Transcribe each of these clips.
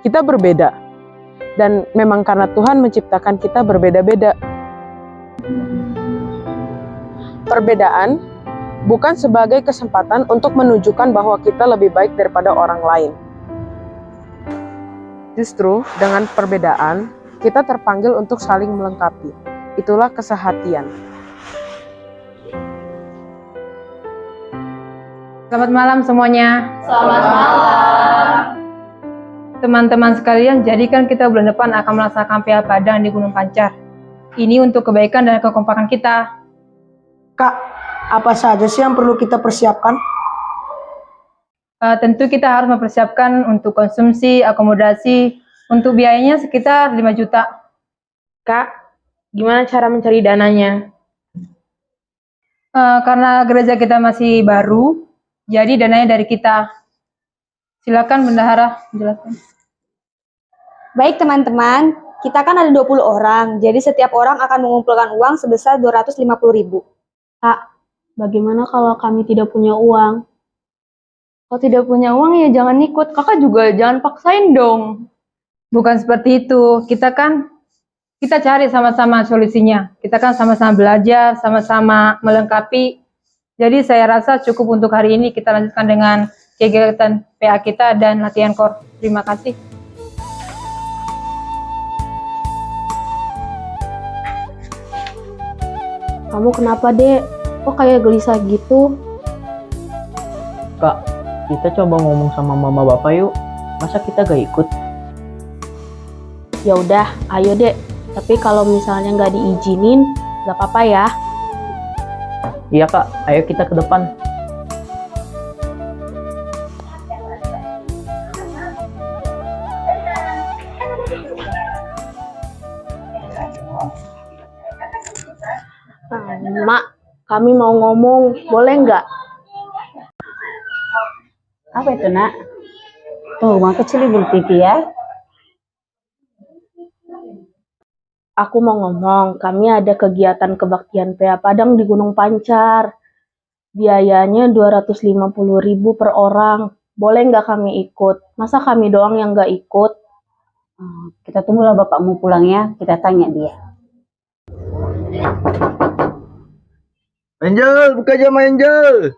kita berbeda. Dan memang karena Tuhan menciptakan kita berbeda-beda. Perbedaan bukan sebagai kesempatan untuk menunjukkan bahwa kita lebih baik daripada orang lain. Justru dengan perbedaan, kita terpanggil untuk saling melengkapi. Itulah kesehatian. Selamat malam semuanya. Selamat malam. Teman-teman sekalian, jadi kan kita bulan depan akan melaksanakan PA Padang di Gunung Pancar. Ini untuk kebaikan dan kekompakan kita. Kak, apa saja sih yang perlu kita persiapkan? Tentu kita harus mempersiapkan untuk konsumsi, akomodasi, untuk biayanya sekitar 5 juta. Kak, gimana cara mencari dananya? Karena gereja kita masih baru, jadi dananya dari kita. Silakan Bendahara menjelaskan. Baik teman-teman, kita kan ada 20 orang, jadi setiap orang akan mengumpulkan uang sebesar 250.000. Kak, bagaimana kalau kami tidak punya uang? Kalau tidak punya uang ya jangan ikut, kakak juga jangan paksain dong. Bukan seperti itu, kita cari sama-sama solusinya. Kita kan sama-sama belajar, sama-sama melengkapi. Jadi saya rasa cukup untuk hari ini, kita lanjutkan dengan kegiatan PA kita dan latihan core. Terima kasih. Kamu kenapa, Dek? Kok kayak gelisah gitu? Kak, kita coba ngomong sama mama bapak yuk. Masa kita gak ikut? Ya udah, ayo Dek. Tapi kalau misalnya nggak diizinin, nggak apa-apa ya. Iya kak, ayo kita ke depan. Mak, kami mau ngomong, boleh nggak? Apa itu nak? Tuh, mak kecil ibu pipi ya. Aku mau ngomong, kami ada kegiatan kebaktian PA Padang di Gunung Pancar. Biayanya 250.000 per orang. Boleh nggak kami ikut? Masa kami doang yang nggak ikut? Kita tunggulah bapakmu pulang ya, kita tanya dia. Angel, buka jam Angel.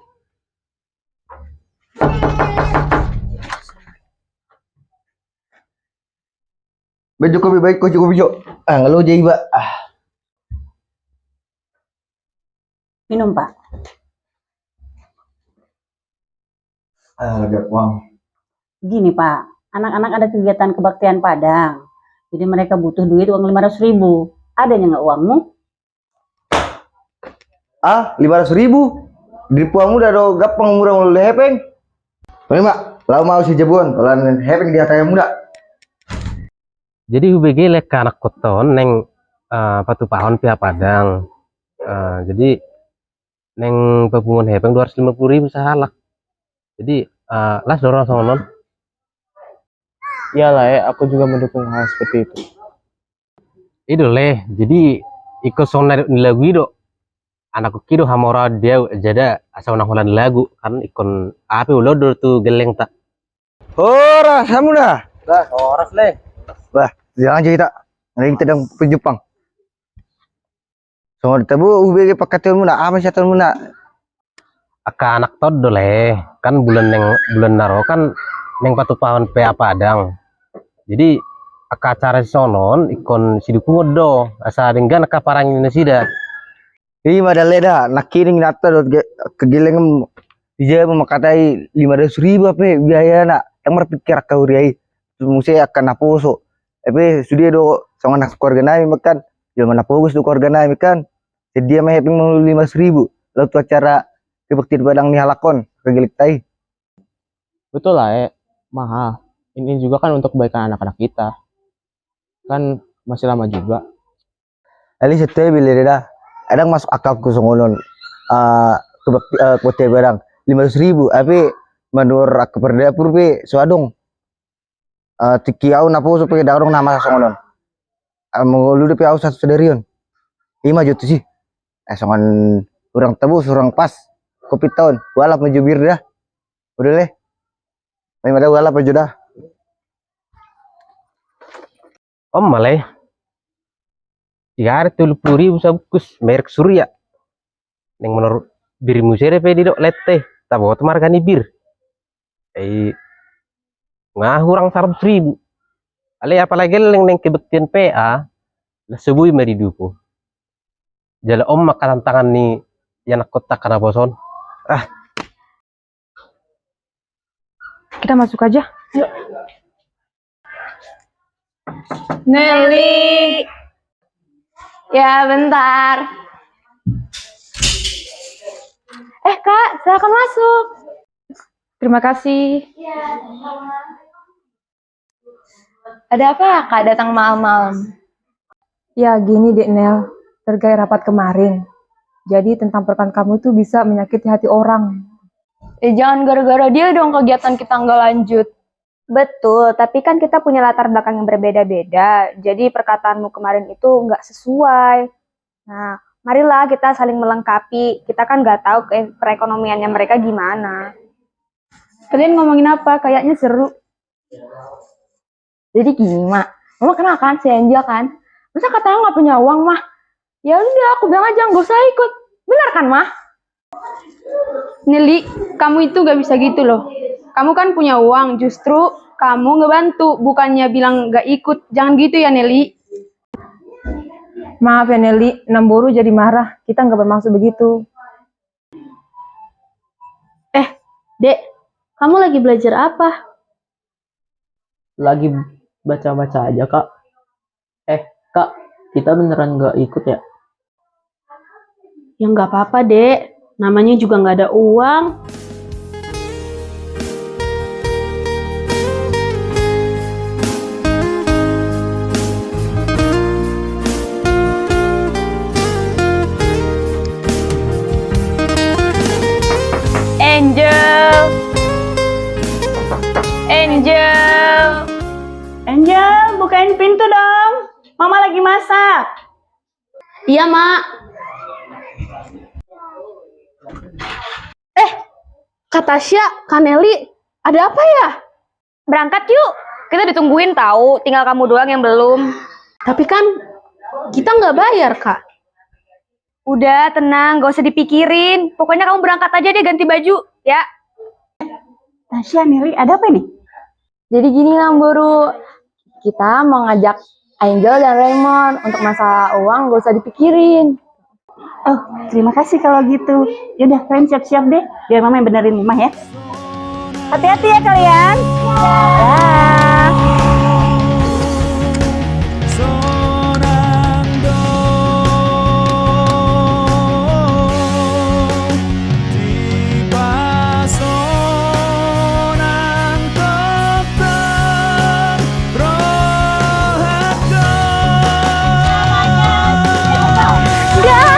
Baju kopi baik kau cukup baju. Kalau jadi pak. Minum pak. Agak uang. Gini pak, anak-anak ada kegiatan kebaktian Padang. Jadi mereka butuh duit uang 500.000. Adanya nggak uangmu? 500.000. Di puangmu udah do gampang murah mulai hepeng. Ini mak, lau mau si jabuan. Kalau hepeng di atas muda. Jadi UBG lek anak koton neng patu pahon PA Padang. Jadi neng pepungun hepeng 250.000 sahalak. Jadi las dorong sonon. Iyalah ya, aku juga mendukung hal seperti itu. Itu leh. Jadi ikut sonar lagu itu. Anakku kido hamora dia jada asal naholan lagu kan ikon api ulodor tuh geleng tak. Ora, kamu dah. Lah, oras leh. Wah, jangan cerita. Nanti kita sedang penjepang. So, tabu UBG pakatan muna, apa sih muna? Aka anak tod leh. Kan bulan naro kan neng patu pahon PA Padang. Jadi aka acara sonon ikon siduku ngodo asa dengan aka parang ini sida. Ini madaleda, nak kiring nata dot kegeleng dia memakatai 500.000 apa biaya nak yang berpikir kau riai musi akan naposo tapi sudah do sama anak keluarga nami makan jangan napogus do keluarga nami kan jadi dia mah heping mau 500.000 lalu tu acara kebaktian Padang ni halakon kegelik tai. Betul lah mahal. Ini juga kan untuk kebaikan anak-anak kita. Kan masih lama juga. Ali setelah bila dah ada masuk akal ku songonon kebaktian Padang 500.000 tapi menurut aku perdapur pe suadong tikiau napo supaya darong nama songonon mengulu pe au satu sedarion 5 juta sih songon orang tebus orang pas kopi tahun walap menjubir dah udah leh ada walap aja dah Om malah 330.000 sabkus merek Surya. Yang menurut bir musere pe di dok lete, tak bawa margani bir. Ngahurang 100.000. Ale apalagi neng kebektian PA, lah sebui meri duku. Jala om makan tantangan ni yang kota karena boson. Kita masuk aja. Yuk. Nelly. Ya, bentar. Kak, silakan masuk. Terima kasih. Ada apa ya, Kak, datang malam-malam? Ya gini dek Nel, terkait rapat kemarin. Jadi tentang perkataan kamu itu bisa menyakiti hati orang. Jangan gara-gara dia dong kegiatan kita nggak lanjut. Betul, tapi kan kita punya latar belakang yang berbeda-beda. Jadi perkataanmu kemarin itu nggak sesuai. Nah, marilah kita saling melengkapi. Kita kan nggak tahu perekonomiannya mereka gimana. Kalian ngomongin apa? Kayaknya seru. Jadi gini, Mak. Mama kenal kan si Angel kan? Masa katanya nggak punya uang, Mah? Ya udah, aku bilang aja nggak usah ikut. Benar kan, Mah? Nelly, kamu itu gak bisa gitu loh. Kamu kan punya uang, justru kamu ngebantu, bukannya bilang gak ikut. Jangan gitu ya, Nelly. Maaf ya Nelly, Namburu jadi marah. Kita nggak bermaksud begitu. Dek, kamu lagi belajar apa? Lagi baca-baca aja, Kak. Kak, kita beneran nggak ikut ya? Ya nggak apa-apa, Dek. Namanya juga nggak ada uang. Angel, bukain pintu dong. Mama lagi masak. Iya, Mak. Kak Tasya, Kak Nelly, ada apa ya? Berangkat yuk. Kita ditungguin tahu, tinggal kamu doang yang belum. Tapi kan kita nggak bayar, Kak. Udah, tenang, gak usah dipikirin. Pokoknya kamu berangkat aja deh, ganti baju, ya. Tasya, Nelly, ada apa nih? Jadi gini Namburu, kita mau ngajak Angel dan Raymond untuk masalah uang nggak usah dipikirin. Oh, terima kasih kalau gitu. Yaudah, kalian siap-siap deh, biar mama yang benerin rumah ya. Hati-hati ya kalian. Dah.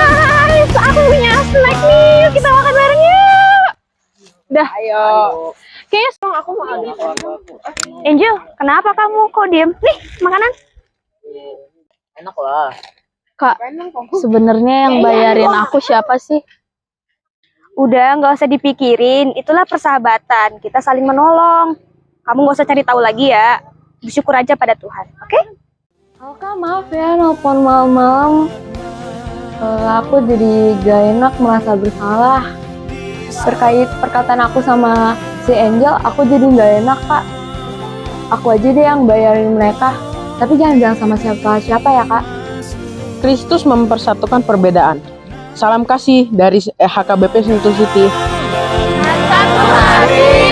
Guys, aku punya snack nih. Yuk kita makan bareng yuk. Dah, ayo. Kayaknya sekarang aku mau agak. Angel, kenapa kamu kok diem? Nih, makanan. Enak lah. Kak, sebenarnya yang bayarin aku siapa sih? Udah, nggak usah dipikirin. Itulah persahabatan. Kita saling menolong. Kamu nggak usah cari tahu lagi ya. Bersyukur aja pada Tuhan, oke? Kak, maaf ya nelpon malam-malam. Aku jadi gak enak, merasa bersalah. Terkait perkataan aku sama si Angel, aku jadi gak enak, Kak. Aku aja deh yang bayarin mereka. Tapi jangan bilang sama siapa-siapa ya, Kak. Kristus mempersatukan perbedaan. Salam kasih dari HKBP Sentul City. Satu hari.